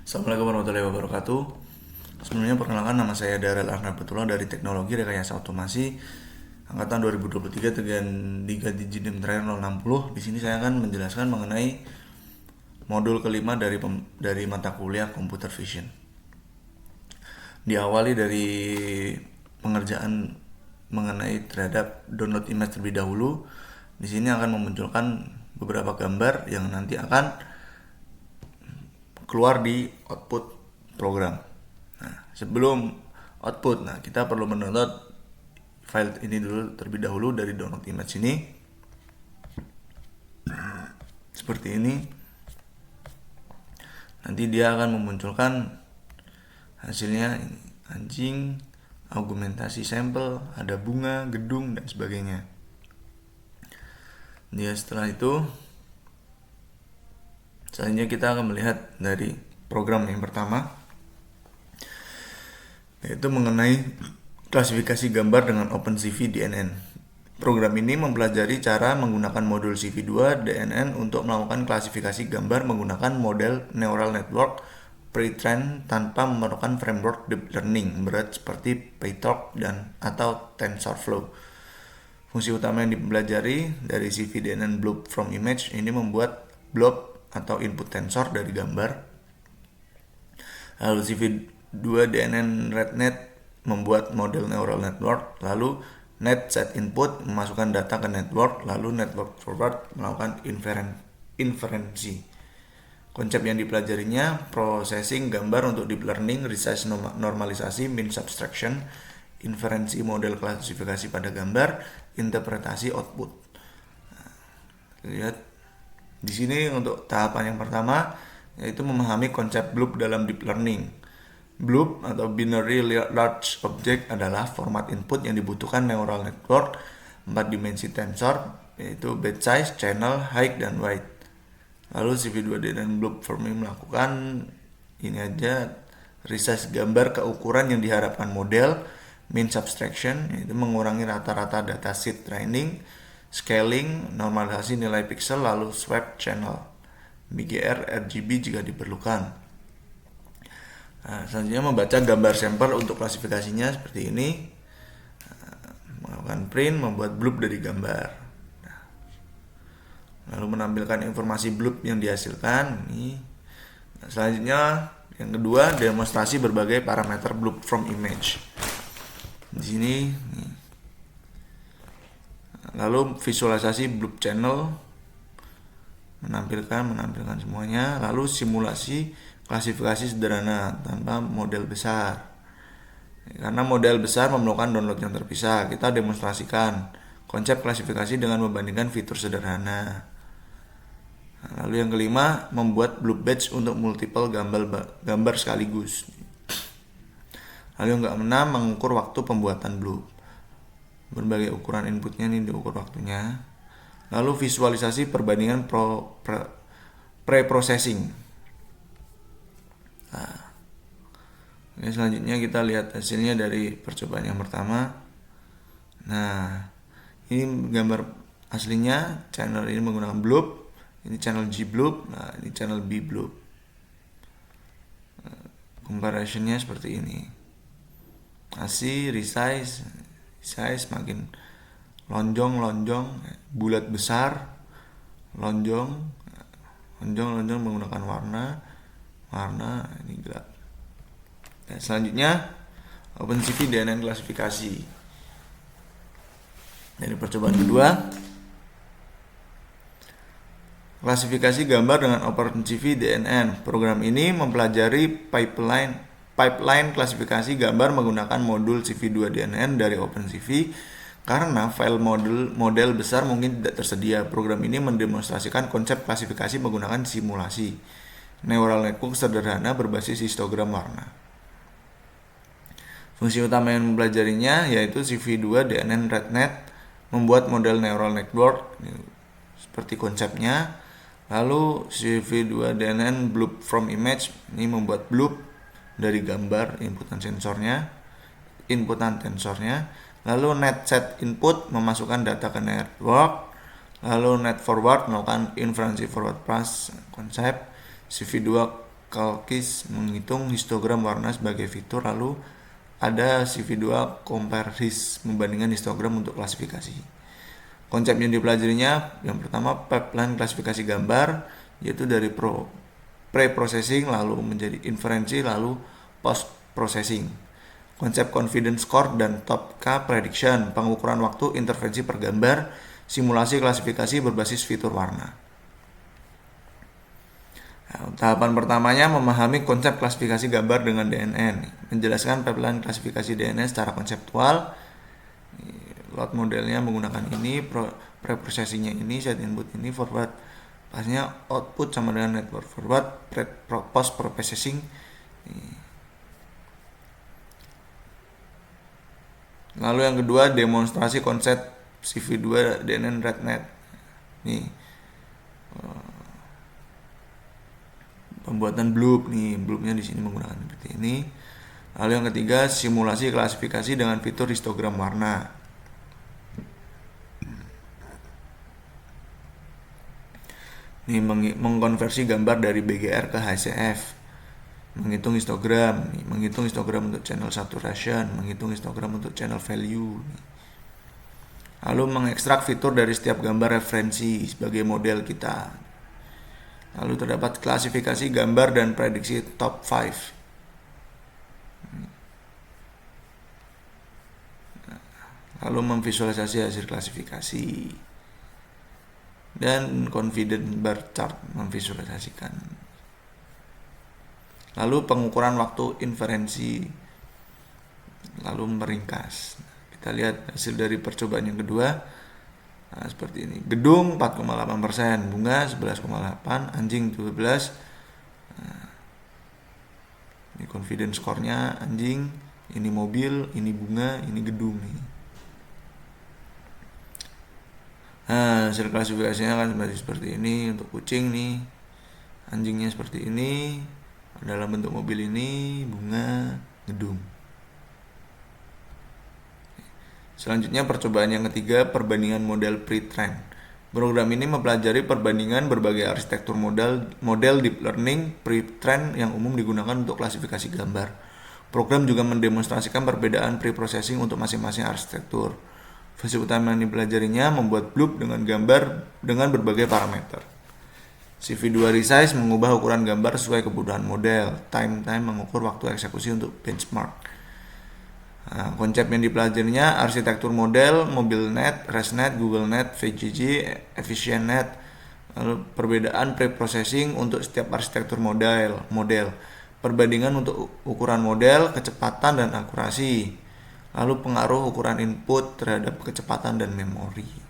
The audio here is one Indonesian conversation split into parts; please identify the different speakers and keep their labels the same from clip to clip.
Speaker 1: Assalamualaikum warahmatullahi wabarakatuh. Sebelumnya perkenalkan, nama saya Darel Arnabetullah dari Teknologi Rekayasa Otomasi angkatan 2023 dengan 3 digit NIM terakhir 060. Di sini saya akan menjelaskan mengenai modul kelima dari mata kuliah Computer Vision. Diawali dari pengerjaan mengenai terhadap download image terlebih dahulu. Di sini akan memunculkan beberapa gambar yang nanti akan keluar di output program. Nah, sebelum output, kita perlu mendownload file ini dulu terlebih dahulu dari download image ini. Seperti ini. Nanti dia akan memunculkan hasilnya, anjing, argumentasi sampel, ada bunga, gedung, dan sebagainya. Dia setelah itu, selanjutnya kita akan melihat dari program yang pertama, yaitu mengenai klasifikasi gambar dengan OpenCV DNN. Program ini mempelajari cara menggunakan modul CV2 DNN untuk melakukan klasifikasi gambar menggunakan model neural network pre-trained tanpa memerlukan framework deep learning berat seperti PyTorch dan atau TensorFlow. Fungsi utama yang dipelajari dari CV-DNN blob from image ini membuat blob atau input tensor dari gambar. Lalu CV2-DNN RedNet membuat model neural network. Lalu net set input memasukkan data ke network. Lalu network forward melakukan inferensi. Konsep yang dipelajarinya processing gambar untuk deep learning, resize normalisasi, min subtraction, inferensi model klasifikasi pada gambar, interpretasi output. Nah, lihat di sini untuk tahapan yang pertama yaitu memahami konsep blob dalam deep learning. Blob atau binary large object adalah format input yang dibutuhkan neural network 4 dimensi tensor, yaitu batch size, channel, height, dan width. Lalu CV2D dan blob forming melakukan ini aja, resize gambar ke ukuran yang diharapkan model, min subtraction yaitu mengurangi rata-rata dataset training, scaling, normalisasi nilai pixel, lalu swipe channel, BGR, RGB jika diperlukan. Nah, selanjutnya membaca gambar sampel untuk klasifikasinya seperti ini. Melakukan print, membuat blob dari gambar. Lalu menampilkan informasi blob yang dihasilkan. Nah, selanjutnya yang kedua, demonstrasi berbagai parameter blob from image. Di sini. Lalu visualisasi blob channel, menampilkan semuanya. Lalu simulasi klasifikasi sederhana tanpa model besar. Karena model besar memerlukan download yang terpisah, kita demonstrasikan konsep klasifikasi dengan membandingkan fitur sederhana. Lalu yang kelima, membuat blob batch untuk multiple gambar sekaligus. Lalu yang keenam, mengukur waktu pembuatan blob. Berbagai ukuran inputnya ini diukur waktunya. Lalu visualisasi perbandingan pre-processing. Nah, selanjutnya kita lihat hasilnya dari percobaan yang pertama. Nah, ini gambar aslinya, channel ini menggunakan blob. Ini channel G blob, nah ini channel B blob. Comparationnya seperti ini. ASI, resize makin lonjong, bulat besar, lonjong menggunakan warna ini gelap. Nah, selanjutnya OpenCV DNN klasifikasi. Dari percobaan kedua, klasifikasi gambar dengan OpenCV DNN. Program ini mempelajari pipeline klasifikasi gambar menggunakan modul CV2 DNN dari OpenCV. Karena file model besar mungkin tidak tersedia, program ini mendemonstrasikan konsep klasifikasi menggunakan simulasi neural network sederhana berbasis histogram warna. Fungsi utama yang mempelajarinya yaitu CV2 DNN RedNet membuat model neural network seperti konsepnya. Lalu CV2 DNN blob from image ini membuat blob dari gambar inputan tensornya. Lalu net set input memasukkan data ke network. Lalu net forward melakukan inferensi forward plus konsep. CV2 Kalkis menghitung histogram warna sebagai fitur, lalu ada CV2 compare his membandingkan histogram untuk klasifikasi. Konsep yang dipelajarinya yang pertama pipeline klasifikasi gambar, yaitu dari pre-processing lalu menjadi inferensi lalu post-processing. Konsep confidence score dan top K prediction, pengukuran waktu intervensi per gambar, simulasi klasifikasi berbasis fitur warna. Nah, tahapan pertamanya memahami konsep klasifikasi gambar dengan DNN, menjelaskan pipeline klasifikasi DNN secara konseptual. Load modelnya menggunakan ini, pre-processingnya ini, set input ini, forward pasnya output sama dengan network forward, post processing. Lalu yang kedua demonstrasi konsep CV2 DNN RedNet. Nih pembuatan bloop nih, bloopnya di sini menggunakan seperti ini. Lalu yang ketiga simulasi klasifikasi dengan fitur histogram warna. Ini mengkonversi gambar dari BGR ke HCF. Menghitung histogram, menghitung histogram untuk channel saturation, menghitung histogram untuk channel value. Lalu mengekstrak fitur dari setiap gambar referensi sebagai model kita. Lalu terdapat klasifikasi gambar dan prediksi top 5. Lalu memvisualisasi hasil klasifikasi. Dan confidence bar chart memvisualisasikan. Lalu pengukuran waktu inferensi, lalu meringkas. Kita lihat hasil dari percobaan yang kedua. Nah, seperti ini. Gedung 4,8%, bunga 11,8%, anjing 12%. Nah, ini confidence score-nya anjing, ini mobil, ini bunga, ini gedung nih. Nah, hasil klasifikasinya kan seperti ini. Untuk kucing nih, anjingnya seperti ini. Dalam bentuk mobil ini, bunga, gedung. Selanjutnya percobaan yang ketiga, perbandingan model pre-train. Program ini mempelajari perbandingan berbagai arsitektur model deep learning pre-train yang umum digunakan untuk klasifikasi gambar. Program juga mendemonstrasikan perbedaan pre-processing untuk masing-masing arsitektur. Fungsi utama yang dipelajarinya membuat bloop dengan gambar dengan berbagai parameter. CV2 resize mengubah ukuran gambar sesuai kebutuhan model. Time mengukur waktu eksekusi untuk benchmark. Nah, konsep yang dipelajarinya arsitektur model, MobileNet, ResNet, GoogleNet, VGG, EfficientNet. Lalu perbedaan pre-processing untuk setiap arsitektur model. Perbandingan untuk ukuran model, kecepatan dan akurasi. Lalu pengaruh ukuran input terhadap kecepatan dan memori.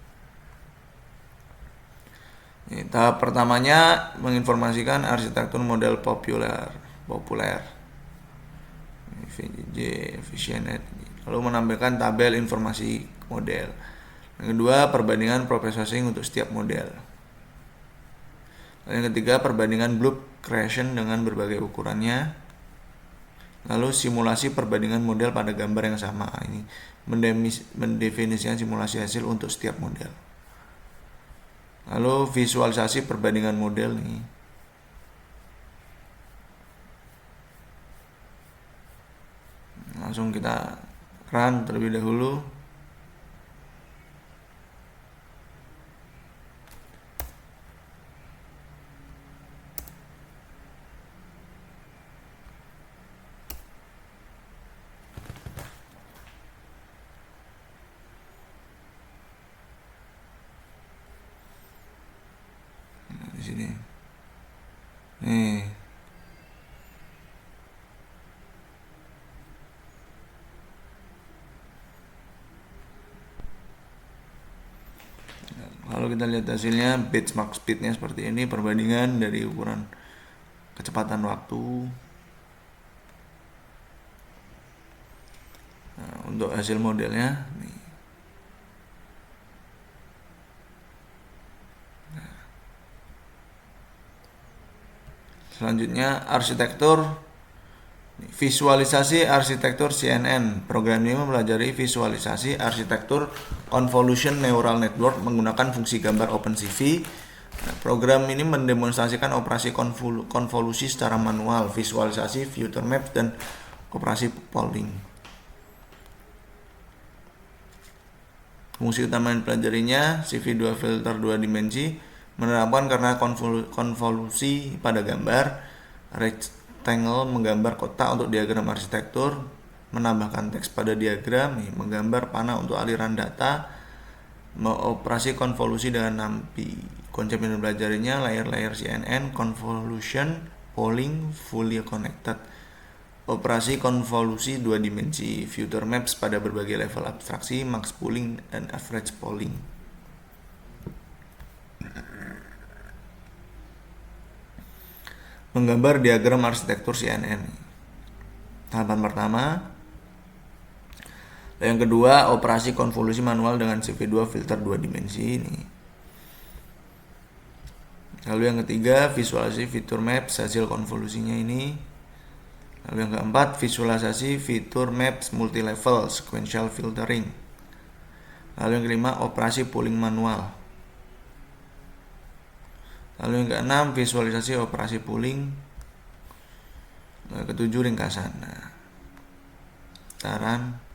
Speaker 1: Tahap pertamanya menginformasikan arsitektur model populer, VGG, EfficientNet. Lalu menampilkan tabel informasi model. Yang kedua, perbandingan processing untuk setiap model. Lalu yang ketiga, perbandingan bloop creation dengan berbagai ukurannya. Lalu simulasi perbandingan model pada gambar yang sama. Ini mendefinisikan simulasi hasil untuk setiap model. Lalu visualisasi perbandingan model nih. Langsung kita run terlebih dahulu. Di sini. Nih. Lalu kita lihat hasilnya, benchmark speednya seperti ini, perbandingan dari ukuran kecepatan waktu. Nah, untuk hasil modelnya nih. Selanjutnya arsitektur visualisasi arsitektur CNN. Program ini mempelajari visualisasi arsitektur convolution neural network menggunakan fungsi gambar OpenCV. Nah, program ini mendemonstrasikan operasi konvolusi secara manual, visualisasi, future map, dan operasi polling. Fungsi utama yang dipelajarinya, CV2 filter 2 dimensi, menerapkan karena konvolusi pada gambar, rectangle menggambar kotak untuk diagram arsitektur, menambahkan teks pada diagram, menggambar panah untuk aliran data, operasi konvolusi dengan NumPy. Konsep yang dipelajarinya layer-layer CNN, convolution, polling, fully connected. Operasi konvolusi 2 dimensi, future maps pada berbagai level abstraksi, max pooling, dan average polling. Menggambar diagram arsitektur CNN. Tahapan pertama. Yang kedua, operasi konvolusi manual dengan CV2 filter 2 dimensi ini. Lalu yang ketiga, visualisasi fitur maps hasil konvolusinya ini. Lalu yang keempat, visualisasi fitur maps multi-level sequential filtering. Lalu yang kelima, operasi pooling manual. Lalu yang keenam, visualisasi operasi pooling. Lalu ketujuh, ringkasan. Saran.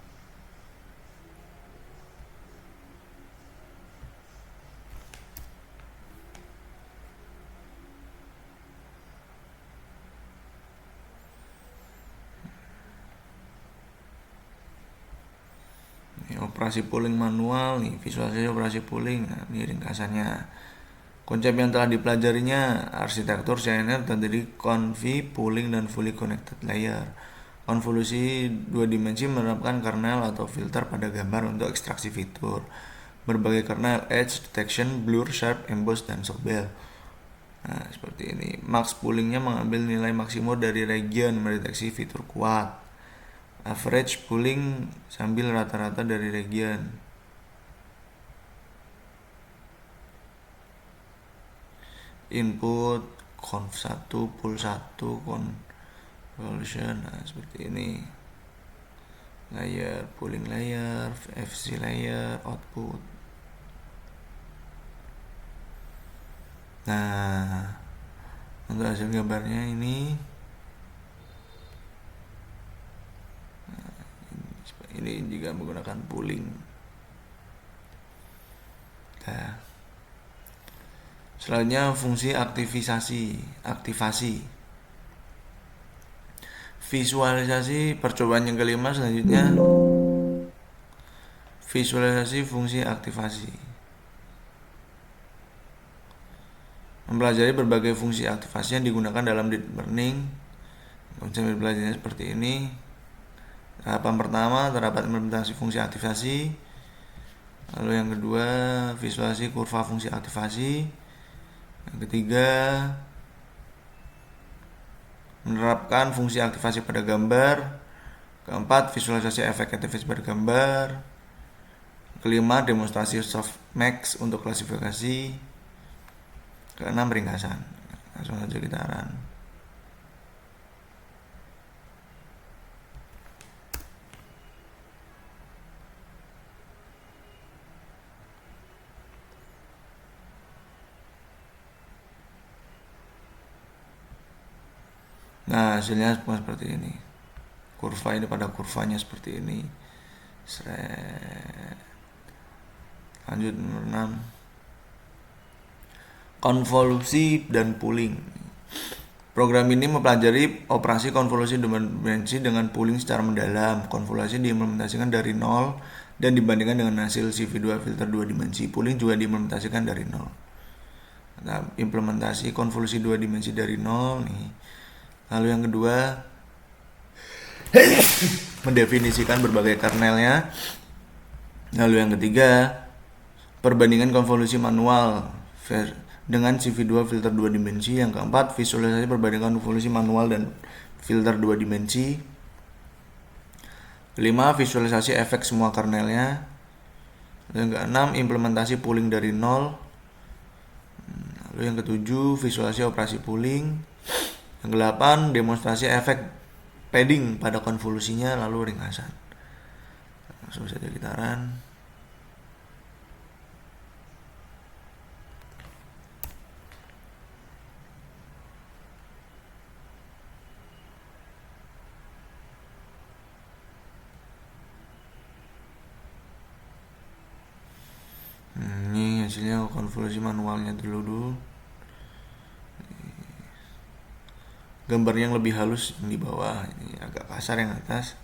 Speaker 1: Operasi pooling manual nih, visualisasi operasi pooling. Nah, ini ringkasannya. Konsep yang telah dipelajarinya, arsitektur CNN terdiri conv, pooling, dan fully connected layer. Konvolusi 2 dimensi menerapkan kernel atau filter pada gambar untuk ekstraksi fitur. Berbagai kernel, edge, detection, blur, sharp, emboss, dan sobel. Nah, seperti ini. Max poolingnya mengambil nilai maksimum dari region, mendeteksi fitur kuat. Average pooling sambil rata-rata dari region. Input conv 1, pool 1, convolution. Nah, seperti ini. Layer, pooling layer, FC layer, output. Nah, untuk hasil gambarnya ini. Ini juga menggunakan pooling. Nah, selanjutnya fungsi aktivasi. Visualisasi percobaan yang kelima selanjutnya. Visualisasi fungsi aktivasi. Mempelajari berbagai fungsi aktivasi yang digunakan dalam deep learning. Konsep belajarnya seperti ini. Tahapan pertama, terdapat implementasi fungsi aktivasi. Lalu yang kedua, visualisasi kurva fungsi aktivasi. Yang ketiga, menerapkan fungsi aktivasi pada gambar. Keempat, visualisasi efek aktivasi pada gambar. Kelima, demonstrasi softmax untuk klasifikasi. Keenam, ringkasan. Langsung saja kita run. Nah, hasilnya seperti ini. Kurva ini pada kurvanya seperti ini. Lanjut nomor 6. Konvolusi dan pooling. Program ini mempelajari operasi konvolusi dimensi dengan pooling secara mendalam. Konvolusi diimplementasikan dari nol dan dibandingkan dengan hasil CV2 filter 2 dimensi. Pooling juga diimplementasikan dari nol. Nah, implementasi konvolusi 2 dimensi dari nol nih. Lalu yang kedua, mendefinisikan berbagai kernelnya. Lalu yang ketiga, perbandingan konvolusi manual dengan CV2 filter 2 dimensi. Yang keempat, visualisasi perbandingan konvolusi manual dan filter 2 dimensi. Kelima, visualisasi efek semua kernelnya. Lalu yang keenam, implementasi pooling dari nol. Lalu yang ketujuh, visualisasi operasi pooling. Yang ke-8, demonstrasi efek padding pada konvolusinya, lalu ringkasan. Langsung saja kita run. konvolusi manualnya dulu. Gambar yang lebih halus yang di bawah, ini agak kasar yang atas.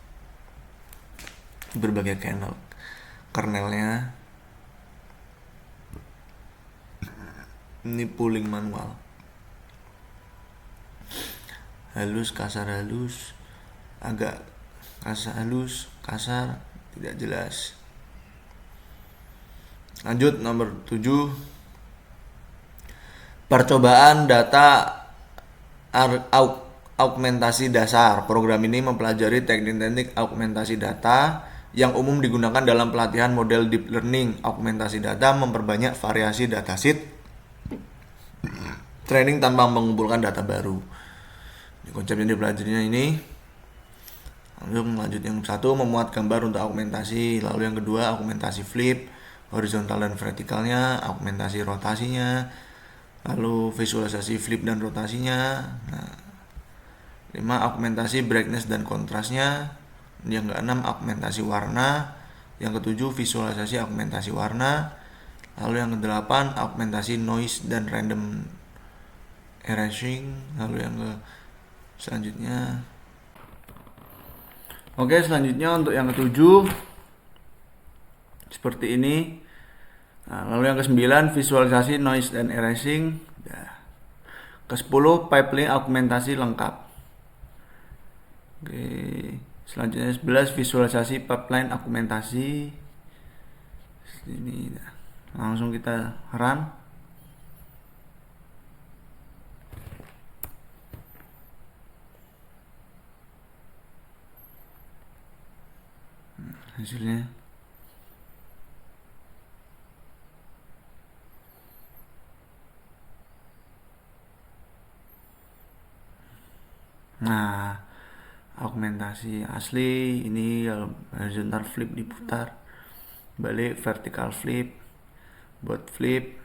Speaker 1: Berbagai kernelnya. Ini pooling manual. Halus, kasar, halus, agak kasar, halus, kasar, tidak jelas. Lanjut nomor 7. Percobaan data augmentasi dasar. Program ini mempelajari teknik-teknik augmentasi data yang umum digunakan dalam pelatihan model deep learning. Augmentasi data memperbanyak variasi dataset training tanpa mengumpulkan data baru. Konsep yang dipelajarinya ini. Lanjut yang satu, memuat gambar untuk augmentasi. Lalu yang kedua, augmentasi flip, horizontal dan vertikalnya, augmentasi rotasinya, lalu visualisasi flip dan rotasinya. Nah, 5, augmentasi brightness dan kontrasnya. Yang ke-6, augmentasi warna. Yang ke-7, visualisasi augmentasi warna. Lalu yang ke-8, augmentasi noise dan random erasing. Lalu yang selanjutnya, selanjutnya untuk yang ke-7 seperti ini. Nah, lalu yang ke-9, visualisasi noise dan erasing. Ke-10, pipeline augmentasi lengkap. Selanjutnya 11, visualisasi pipeline augmentasi. Ini langsung kita run. Hasilnya augmentasi asli ini horizontal flip diputar, balik vertical flip, bot flip.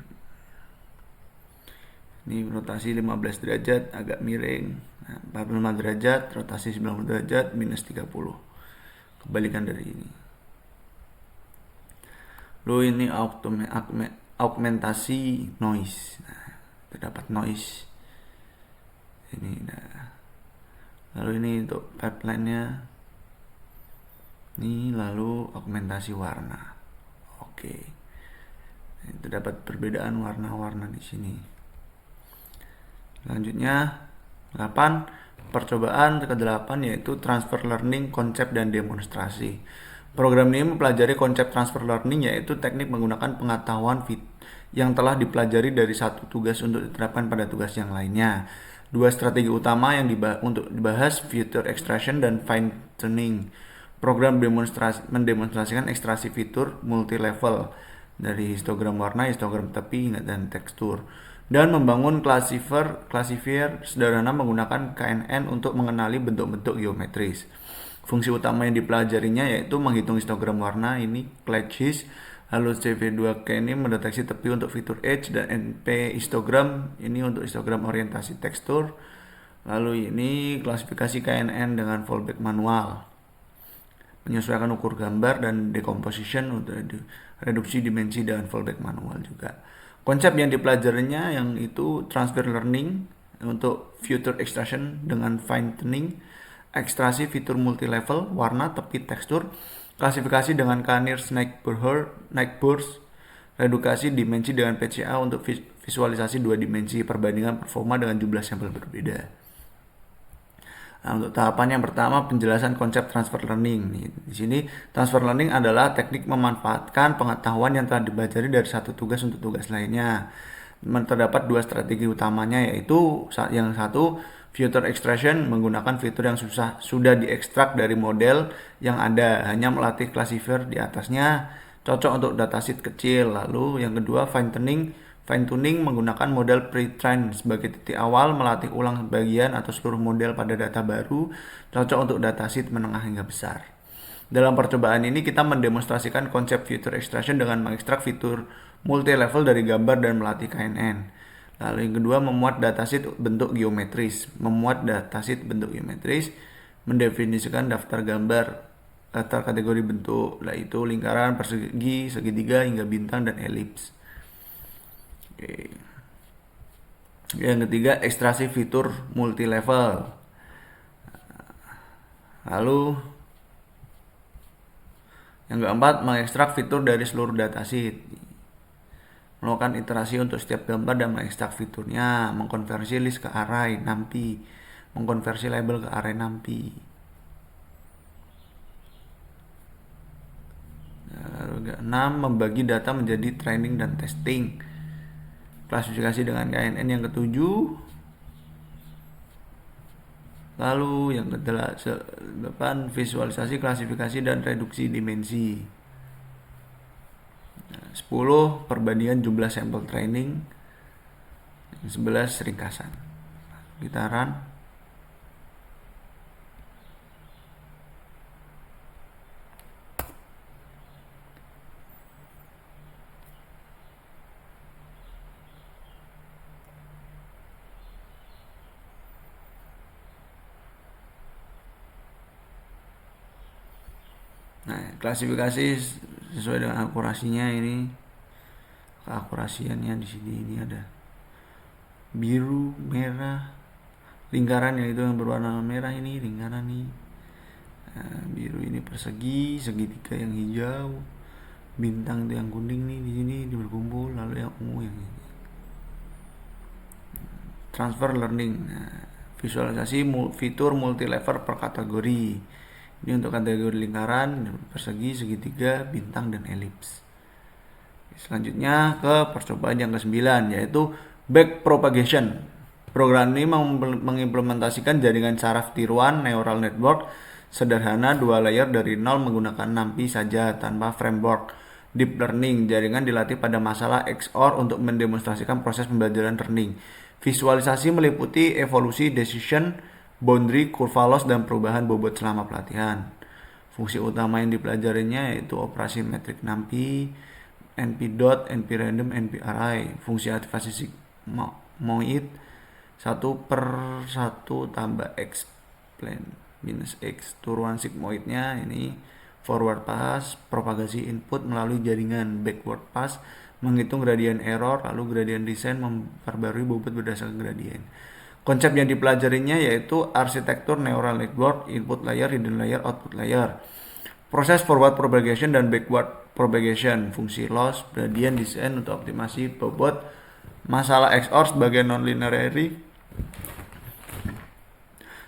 Speaker 1: Ini rotasi 15 derajat agak miring, 45 derajat, rotasi 90 derajat, minus 30. Kebalikan dari ini. Lalu ini augmentasi noise. Terdapat noise. Ini. Lalu ini untuk pipeline-nya. Ini lalu augmentasi warna. Oke. Terdapat perbedaan warna-warna di sini. Selanjutnya 8, percobaan ke-8 yaitu transfer learning, konsep dan demonstrasi. Program ini mempelajari konsep transfer learning, yaitu teknik menggunakan pengetahuan yang telah dipelajari dari satu tugas untuk diterapkan pada tugas yang lainnya. Dua strategi utama yang untuk dibahas, feature extraction dan fine tuning. Program mendemonstrasikan ekstraksi fitur multi level dari histogram warna, histogram tepi, dan tekstur, dan membangun classifier sederhana menggunakan KNN untuk mengenali bentuk-bentuk geometris. Fungsi utama yang dipelajarinya yaitu menghitung histogram warna, ini Cladis, lalu CV2K ini mendeteksi tepi untuk fitur edge, dan NP histogram ini untuk histogram orientasi tekstur. Lalu ini klasifikasi KNN dengan fallback manual, menyesuaikan ukur gambar, dan decomposition untuk reduksi dimensi dengan fallback manual juga. Konsep yang dipelajarinya yang itu transfer learning untuk feature extraction dengan fine tuning, ekstraksi fitur multi level, warna, tepi, tekstur, klasifikasi dengan K-nearest Neighbors, redukasi dimensi dengan PCA untuk visualisasi dua dimensi, perbandingan performa dengan jumlah sampel berbeda. Nah, untuk tahapan yang pertama, penjelasan konsep transfer learning. Di sini transfer learning adalah teknik memanfaatkan pengetahuan yang telah dipelajari dari satu tugas untuk tugas lainnya. Terdapat dua strategi utamanya, yaitu yang satu, feature extraction, menggunakan fitur yang sudah diekstrak dari model yang ada, hanya melatih classifier di atasnya, cocok untuk dataset kecil. Lalu yang kedua, fine tuning menggunakan model pre-train sebagai titik awal, melatih ulang bagian atau seluruh model pada data baru, cocok untuk dataset menengah hingga besar. Dalam percobaan ini kita mendemonstrasikan konsep feature extraction dengan mengekstrak fitur multi level dari gambar dan melatih KNN. Lalu yang kedua, memuat dataset bentuk geometris. Mendefinisikan daftar gambar, daftar kategori bentuk, yaitu lingkaran, persegi, segitiga, hingga bintang dan elips. Oke. Yang ketiga, ekstraksi fitur multi level. Lalu yang keempat, mengekstrak fitur dari seluruh datasheet. Melakukan iterasi untuk setiap gambar dan mengekstrak fiturnya, mengkonversi list ke array NumPy, mengkonversi label ke array NumPy. Lalu 6, membagi data menjadi training dan testing. Klasifikasi dengan KNN yang ketujuh. Lalu yang ke-8, visualisasi, klasifikasi, dan reduksi dimensi. 10, perbandingan jumlah sampel training. 11, ringkasan. Kita run. Nah, klasifikasi sesuai dengan akurasinya ini. Keakurasiannya di sini ini ada biru, merah, lingkaran yang itu yang berwarna merah ini lingkaran nih. Nah, biru ini persegi, segitiga yang hijau, bintang itu yang kuning nih di sini berkumpul, lalu yang ungu yang ini. Transfer learning. Nah, visualisasi fitur multi level per kategori. Ini untuk kategori lingkaran, persegi, segitiga, bintang, dan elips. Selanjutnya ke percobaan yang ke-9, yaitu backpropagation. Program ini mengimplementasikan jaringan saraf tiruan neural network sederhana 2 layer dari nol menggunakan NumPy saja tanpa framework deep learning. Jaringan dilatih pada masalah XOR untuk mendemonstrasikan proses pembelajaran learning. Visualisasi meliputi evolusi, decision, boundary, kurva loss, dan perubahan bobot selama pelatihan. Fungsi utama yang dipelajarinya yaitu operasi metrik NumPy, np-dot, np-random, np-array. Fungsi aktivasi sigmoid 1/1 tambah x plan minus x. Turunan sigmoidnya ini forward pass, propagasi input melalui jaringan. Backward pass, menghitung gradient error, lalu gradient descent, memperbarui bobot berdasarkan gradient. Konsep yang dipelajarinya yaitu arsitektur neural network, input layer, hidden layer, output layer. Proses forward propagation dan backward propagation, fungsi loss, gradient descent untuk optimasi bobot, masalah XOR sebagai non-linearity,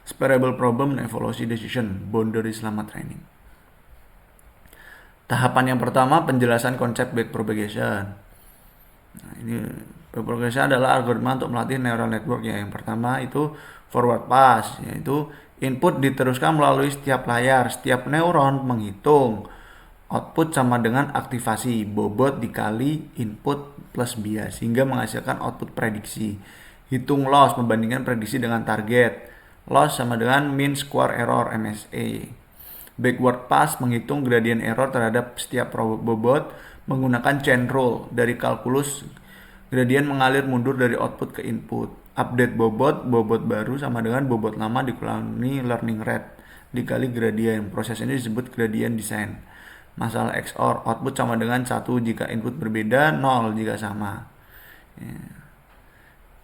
Speaker 1: separable problem, dan evolusi decision, boundary selama training. Tahapan yang pertama, penjelasan konsep backpropagation. Nah, ini backpropagation adalah algoritma untuk melatih neural network ya. Yang pertama itu forward pass, yaitu input diteruskan melalui setiap layar. Setiap neuron menghitung output sama dengan aktivasi bobot dikali input plus bias sehingga menghasilkan output prediksi. Hitung loss, membandingkan prediksi dengan target. Loss sama dengan mean square error MSE. Backward pass, menghitung gradient error terhadap setiap bobot menggunakan chain rule. Dari kalkulus, gradient mengalir mundur dari output ke input. Update bobot baru sama dengan bobot lama dikurangi learning rate dikali gradient. Proses ini disebut gradient descent. Masalah XOR, output sama dengan 1 jika input berbeda, 0 jika sama.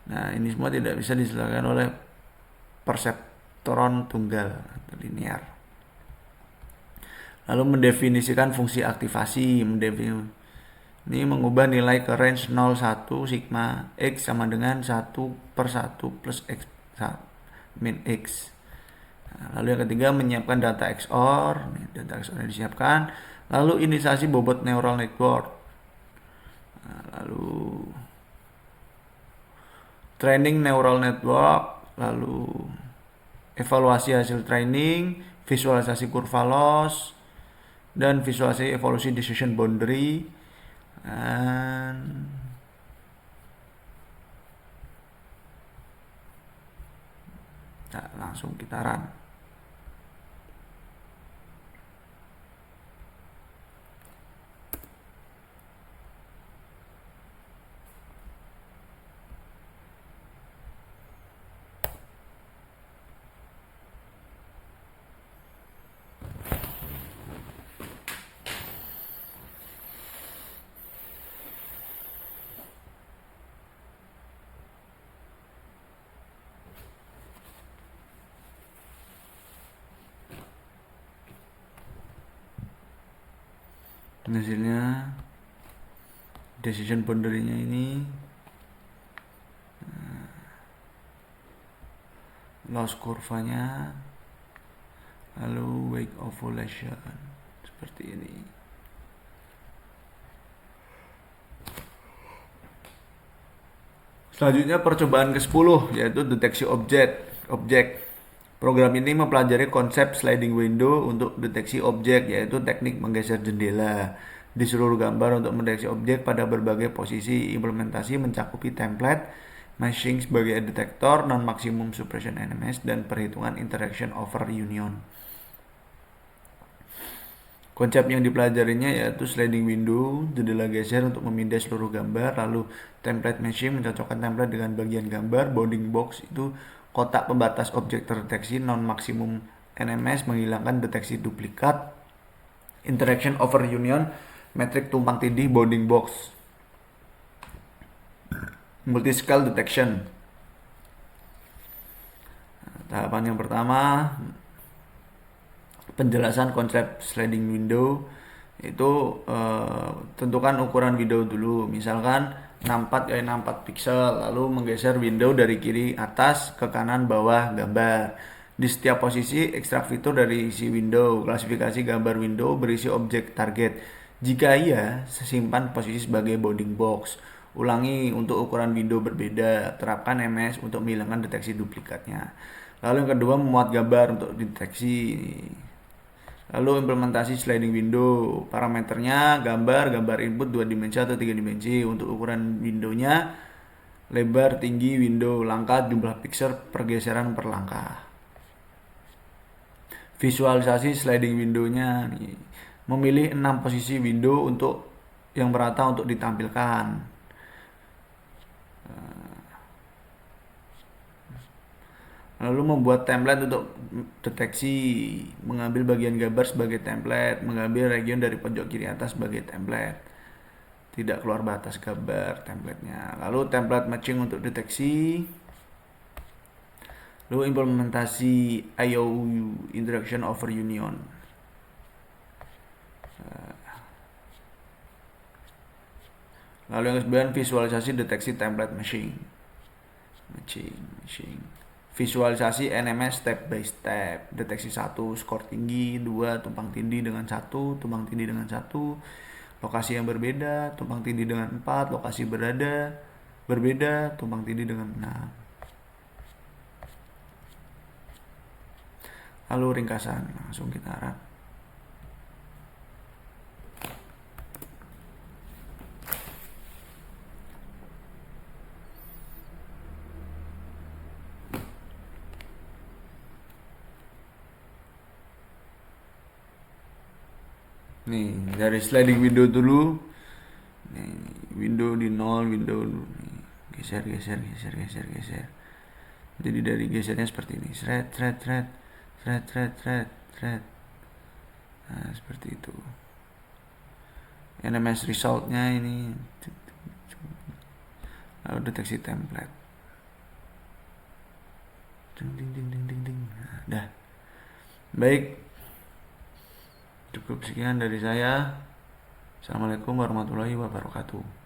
Speaker 1: Nah, ini semua tidak bisa diselesaikan oleh perseptron tunggal atau linear. Lalu mendefinisikan fungsi aktivasi. Ini mengubah nilai ke range 0, 1, sigma x sama dengan 1/1 plus x min x. Nah, lalu yang ketiga, menyiapkan data XOR. Data XOR yang disiapkan. Lalu inisiasi bobot neural network. Nah, lalu training neural network. Lalu evaluasi hasil training, visualisasi kurva loss, dan visualisasi evolusi decision boundary. Dan langsung kita run. hasilnya decision boundary-nya ini loss kurvanya, lalu wake ovulation seperti ini. Selanjutnya percobaan ke-10 yaitu deteksi objek. Program ini mempelajari konsep sliding window untuk deteksi objek, yaitu teknik menggeser jendela di seluruh gambar untuk mendeteksi objek pada berbagai posisi. Implementasi mencakupi template, meshing sebagai detektor, non-maximum suppression NMS, dan perhitungan interaction over union. Konsep yang dipelajarinya yaitu sliding window, jendela geser untuk memindai seluruh gambar, lalu template meshing mencocokkan template dengan bagian gambar, bounding box itu kotak pembatas objek terdeteksi, non-maximum NMS menghilangkan deteksi duplikat, interaction over union, metrik tumpang tindih bounding box, multi-scale detection. Tahapan yang pertama, penjelasan konsep sliding window itu tentukan ukuran window dulu, misalkan 64 x 64 pixel, lalu menggeser window dari kiri atas ke kanan bawah gambar. Di setiap posisi ekstrak fitur dari isi window, klasifikasi gambar window berisi objek target. Jika iya, simpan posisi sebagai bounding box. Ulangi untuk ukuran window berbeda, terapkan MS untuk menghilangkan deteksi duplikatnya. Lalu yang kedua, memuat gambar untuk deteksi. Lalu implementasi sliding window, parameternya gambar input 2 dimensi atau 3 dimensi. Untuk ukuran windownya, lebar, tinggi window, langkah, jumlah pixel, pergeseran per langkah. Visualisasi sliding windownya nih, memilih 6 posisi window untuk yang merata untuk ditampilkan. Lalu membuat template untuk deteksi, mengambil bagian gambar sebagai template, mengambil region dari pojok kiri atas sebagai template, tidak keluar batas gambar templatenya. Lalu template matching untuk deteksi, lalu implementasi IOU, interaction over union. Lalu yang ke-9, visualisasi deteksi template matching. Visualisasi NMS step by step. Deteksi 1, skor tinggi, 2, tumpang tindih dengan 1, tumpang tindih dengan 1, lokasi yang berbeda, tumpang tindih dengan 4, lokasi berbeda, tumpang tindih dengan 6. Lalu ringkasan, langsung kita harap. Nih, dari sliding window dulu. Nih, window di 0, window nih. Geser. Jadi dari gesernya seperti ini. Thread. Nah, seperti itu. NMS resultnya ini. Lalu deteksi template. Nah, dah. Baik. Cukup sekian dari saya. Assalamualaikum warahmatullahi wabarakatuh.